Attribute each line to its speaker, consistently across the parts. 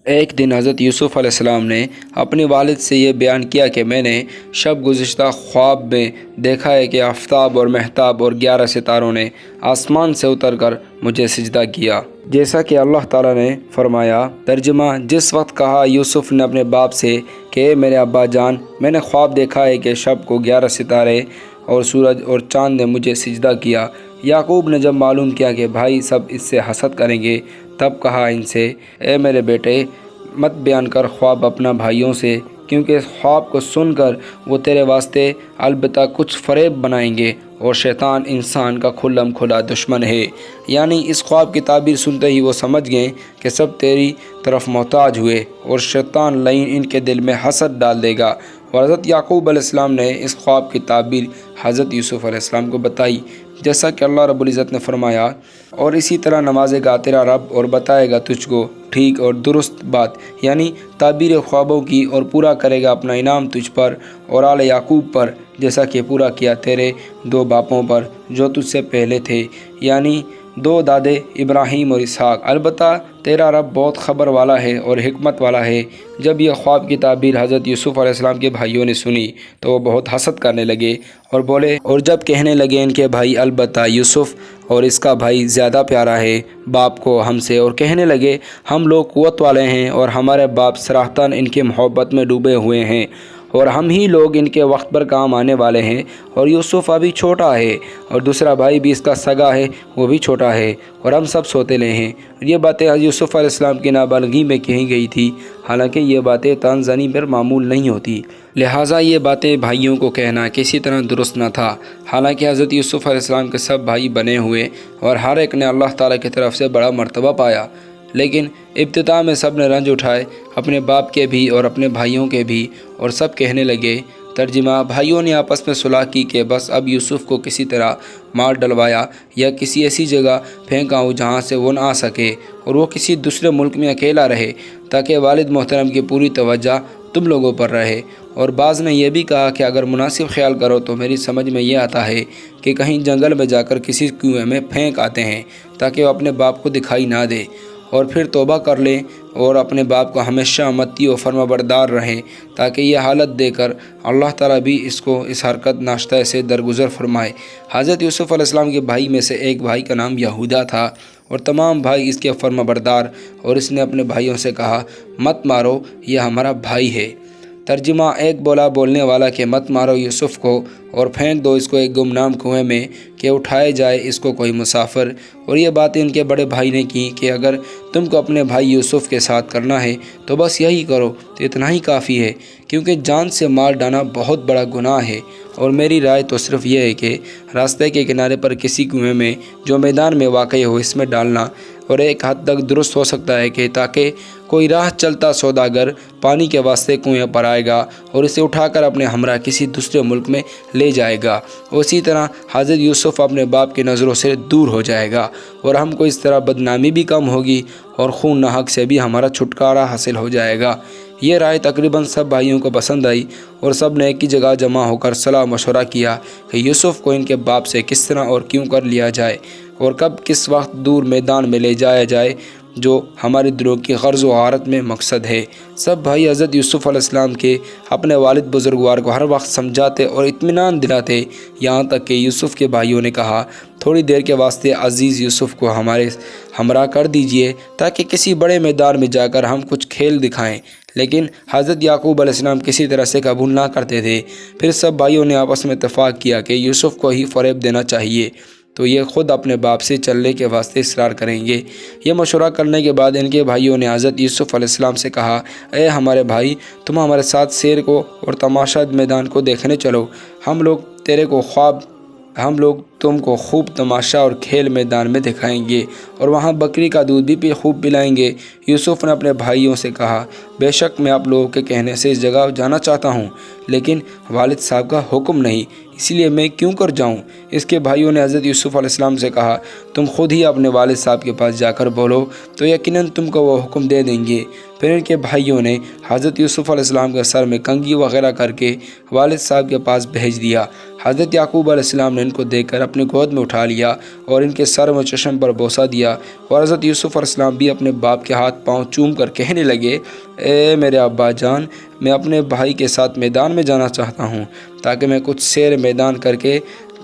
Speaker 1: ایک دن حضرت یوسف علیہ السلام نے اپنے والد سے یہ بیان کیا کہ میں نے شب گزشتہ خواب میں دیکھا ہے کہ آفتاب اور مہتاب اور 11 ستاروں نے آسمان سے اتر کر مجھے سجدہ کیا، جیسا کہ اللہ تعالیٰ نے فرمایا۔ ترجمہ: جس وقت کہا یوسف نے اپنے باپ سے کہ اے میرے ابا جان، میں نے خواب دیکھا ہے کہ شب کو 11 ستارے اور سورج اور چاند نے مجھے سجدہ کیا۔ یعقوب نے جب معلوم کیا کہ بھائی سب اس سے حسد کریں گے، تب کہا ان سے، اے میرے بیٹے، مت بیان کر خواب اپنا بھائیوں سے، کیونکہ اس خواب کو سن کر وہ تیرے واسطے البتہ کچھ فریب بنائیں گے، اور شیطان انسان کا کھلم کھلا دشمن ہے۔ یعنی اس خواب کی تعبیر سنتے ہی وہ سمجھ گئے کہ سب تیری طرف محتاج ہوئے، اور شیطان لعین ان کے دل میں حسد ڈال دے گا۔ اور حضرت یعقوب علیہ السلام نے اس خواب کی تعبیر حضرت یوسف علیہ السلام کو بتائی، جیسا کہ اللہ رب العزت نے فرمایا، اور اسی طرح نوازے گا تیرا رب اور بتائے گا تجھ کو ٹھیک اور درست بات، یعنی تعبیر خوابوں کی، اور پورا کرے گا اپنا انعام تجھ پر اور آل یعقوب پر، جیسا کہ پورا کیا تیرے 2 باپوں پر جو تجھ سے پہلے تھے، یعنی 2 دادے ابراہیم اور اسحاق۔ البتہ تیرا رب بہت خبر والا ہے اور حکمت والا ہے۔ جب یہ خواب کی تعبیر حضرت یوسف علیہ السلام کے بھائیوں نے سنی تو وہ بہت حسد کرنے لگے اور بولے، اور جب کہنے لگے ان کے بھائی، البتہ یوسف اور اس کا بھائی زیادہ پیارا ہے باپ کو ہم سے، اور کہنے لگے ہم لوگ قوت والے ہیں اور ہمارے باپ صراحتاً ان کے محبت میں ڈوبے ہوئے ہیں، اور ہم ہی لوگ ان کے وقت پر کام آنے والے ہیں، اور یوسف ابھی چھوٹا ہے، اور دوسرا بھائی بھی اس کا سگا ہے، وہ بھی چھوٹا ہے، اور ہم سب سوتیلے ہیں۔ یہ باتیں یوسف علیہ السلام کی نابالغی میں کہی گئی تھی، حالانکہ یہ باتیں طعن زنی پر معمول نہیں ہوتی، لہٰذا یہ باتیں بھائیوں کو کہنا کسی طرح درست نہ تھا۔ حالانکہ حضرت یوسف علیہ السلام کے سب بھائی بنے ہوئے اور ہر ایک نے اللہ تعالیٰ کی طرف سے بڑا مرتبہ پایا، لیکن ابتدا میں سب نے رنج اٹھائے، اپنے باپ کے بھی اور اپنے بھائیوں کے بھی، اور سب کہنے لگے۔ ترجمہ: بھائیوں نے آپس میں صلح کی کہ بس اب یوسف کو کسی طرح مار ڈلوایا یا کسی ایسی جگہ پھینکا ہو جہاں سے وہ نہ آ سکے، اور وہ کسی دوسرے ملک میں اکیلا رہے، تاکہ والد محترم کی پوری توجہ تم لوگوں پر رہے۔ اور بعض نے یہ بھی کہا کہ اگر مناسب خیال کرو تو میری سمجھ میں یہ آتا ہے کہ کہیں جنگل میں جا کر کسی کنویں میں پھینک آتے ہیں، تاکہ وہ اپنے باپ کو دکھائی نہ دے، اور پھر توبہ کر لیں اور اپنے باپ کو ہمیشہ متی و فرمانبردار رہیں، تاکہ یہ حالت دے کر اللہ تعالیٰ بھی اس کو اس حرکت ناشتہ سے درگزر فرمائے۔ حضرت یوسف علیہ السلام کے بھائی میں سے ایک بھائی کا نام یہودا تھا، اور تمام بھائی اس کے فرمانبردار، اور اس نے اپنے بھائیوں سے کہا، مت مارو، یہ ہمارا بھائی ہے۔ ترجمہ: ایک بولا بولنے والا کہ مت مارو یوسف کو اور پھینک دو اس کو ایک گمنام کنویں میں کہ اٹھائے جائے اس کو کوئی مسافر۔ اور یہ باتیں ان کے بڑے بھائی نے کی کہ اگر تم کو اپنے بھائی یوسف کے ساتھ کرنا ہے تو بس یہی کرو، تو اتنا ہی کافی ہے، کیونکہ جان سے مار ڈالنا بہت بڑا گناہ ہے، اور میری رائے تو صرف یہ ہے کہ راستے کے کنارے پر کسی کنویں میں جو میدان میں واقع ہو اس میں ڈالنا، اور ایک حد تک درست ہو سکتا ہے کہ تاکہ کوئی راہ چلتا سوداگر پانی کے واسطے کنویں پر آئے گا اور اسے اٹھا کر اپنے ہمراہ کسی دوسرے ملک میں لے جائے گا، اور اسی طرح حضرت یوسف اپنے باپ کی نظروں سے دور ہو جائے گا، اور ہم کو اس طرح بدنامی بھی کم ہوگی اور خون ناحق سے بھی ہمارا چھٹکارا حاصل ہو جائے گا۔ یہ رائے تقریباً سب بھائیوں کو پسند آئی، اور سب نے ایک ہی جگہ جمع ہو کر صلاح مشورہ کیا کہ یوسف کو ان کے باپ سے کس طرح اور کیوں کر لیا جائے، اور کب کس وقت دور میدان میں لے جایا جائے، جو ہمارے دلوں کی غرض و غارت میں مقصد ہے۔ سب بھائی حضرت یوسف علیہ السلام کے اپنے والد بزرگوار کو ہر وقت سمجھاتے اور اطمینان دلاتے، یہاں تک کہ یوسف کے بھائیوں نے کہا، تھوڑی دیر کے واسطے عزیز یوسف کو ہمارے ہمراہ کر دیجئے تاکہ کسی بڑے میدان میں جا کر ہم کچھ کھیل دکھائیں، لیکن حضرت یعقوب علیہ السلام کسی طرح سے قبول نہ کرتے تھے۔ پھر سب بھائیوں نے آپس میں اتفاق کیا کہ یوسف کو ہی فریب دینا چاہیے، تو یہ خود اپنے باپ سے چلنے کے واسطے اصرار کریں گے۔ یہ مشورہ کرنے کے بعد ان کے بھائیوں نے حضرت یوسف علیہ السلام سے کہا، اے ہمارے بھائی، تم ہمارے ساتھ سیر کو اور تماشا میدان کو دیکھنے چلو، ہم لوگ تم کو خوب تماشا اور کھیل میدان میں دکھائیں گے، اور وہاں بکری کا دودھ بھی خوب پلائیں گے۔ یوسف نے اپنے بھائیوں سے کہا، بے شک میں آپ لوگوں کے کہنے سے اس جگہ جانا چاہتا ہوں، لیکن والد صاحب کا حکم نہیں، اسی لیے میں کیوں کر جاؤں؟ اس کے بھائیوں نے حضرت یوسف علیہ السلام سے کہا تم خود ہی اپنے والد صاحب کے پاس جا کر بولو تو یقیناً تم کو وہ حکم دے دیں گے۔ پھر ان کے بھائیوں نے حضرت یوسف علیہ السلام کے سر میں کنگھی وغیرہ کر کے والد صاحب کے پاس بھیج دیا۔ حضرت یعقوب علیہ السلام نے ان کو دیکھ کر اپنے گود میں اٹھا لیا اور ان کے سر و چشم پر بوسہ دیا، اور حضرت یوسف علیہ السلام بھی اپنے باپ کے ہاتھ پاؤں چوم کر کہنے لگے اے میرے ابا جان، میں اپنے بھائی کے ساتھ میدان میں جانا چاہتا ہوں تاکہ میں کچھ سیر میدان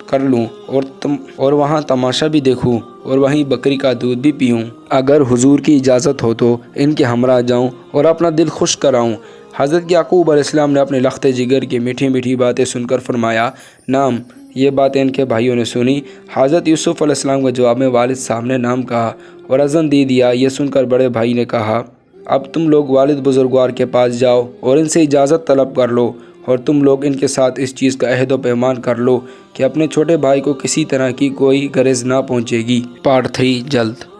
Speaker 1: کر لوں اور وہاں تماشا بھی دیکھوں اور وہیں بکری کا دودھ بھی پیوں۔ اگر حضور کی اجازت ہو تو ان کے ہمراہ جاؤں اور اپنا دل خوش کراؤں۔ حضرت یعقوب علیہ السلام نے اپنے لخت جگر کی میٹھی میٹھی باتیں سن کر فرمایا نام۔ یہ باتیں ان کے بھائیوں نے سنی۔ حضرت یوسف علیہ السلام کے جواب میں والد صاحب نے نام کہا اور اذن دے دیا۔ یہ سن کر بڑے بھائی نے کہا اب تم لوگ والد بزرگوار کے پاس جاؤ اور ان سے اجازت طلب کر لو، اور تم لوگ ان کے ساتھ اس چیز کا عہد و پیمان کر لو کہ اپنے چھوٹے بھائی کو کسی طرح کی کوئی غرض نہ پہنچے گی۔ پارٹ 3 جلد۔